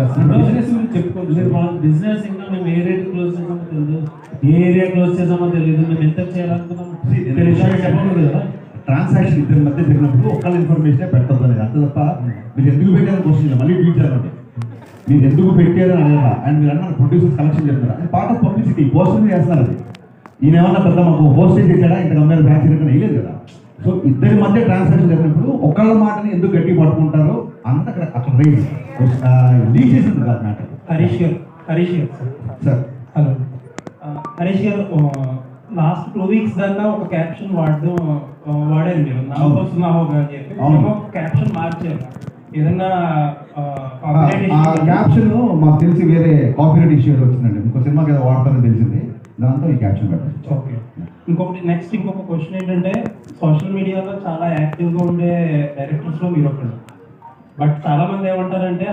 Business గురించి చెప్పుకోండి. మీరు మా బిజినెస్ ఇంకా మేము ఏ రేట్ క్లోజ్ చేసామో తెలియదు, ఏ ఏరియా క్లోజ్ చేసామో తెలియదు, మేము ఎంత చేయాలనుకున్నాం చెప్పకూడదు కదా. ట్రాన్సాక్షన్ ఇద్దరి మధ్య జరిగినప్పుడు ఒక్కళ్ళ ఇన్ఫర్మేషన్ పెట్టద్దు అనేది అంత తప్ప మీరు ఎందుకు పెట్టారని క్వశ్చన్ మళ్ళీ ట్వీట్ చేయాలంటే మీరు ఎందుకు పెట్టారని అడగాల. అండ్ మీరు అన్న ప్రొడ్యూసర్స్ కలెక్షన్ చేస్తున్నారు అది పార్ట్ ఆఫ్ పబ్లిసిటీ. పోస్టర్ చేస్తున్నారు అది. ఈయన ఏమన్నా పెద్ద మాకు పోస్టేజ్ చేశాడా ఇంత కంపెనీ బ్రాంచ్ వేయలేదు కదా. సో ఇద్దరి మధ్య ట్రాన్సాక్షన్ జరిగినప్పుడు ఒకళ్ళ మాటని ఎందుకు గట్టి పట్టుకుంటారో అంత అక్కడ రైజ్ లీక్ చేసింది కాదు మ్యాటర్. హరీష్ గారు సార్ హలో హరీష్ గారు, లాస్ట్ 2 weeks దాకా ఒక క్యాప్షన్ వాడారు మీరు, నాకు వస్తున్నాహో అని చెప్పి క్యాప్షన్ మార్చారు. ఏదన్నా క్యాప్షన్ మాకు తెలిసి వేరే కాపీరైట్ ఇష్యూ వచ్చిందండి. ఇంకో సినిమాకి ఏదో వాడతారని తెలిసింది, దాంతో ఈ క్యాప్షన్ పెట్టారు. ఓకే. ఇంకొక క్వశ్చన్ ఏంటంటే, సోషల్ మీడియాలో చాలా యాక్టివ్గా ఉండే డైరెక్టర్స్లో మీరు ఒకళ్ళు. బట్ చాలా మంది ఏమంటారంటే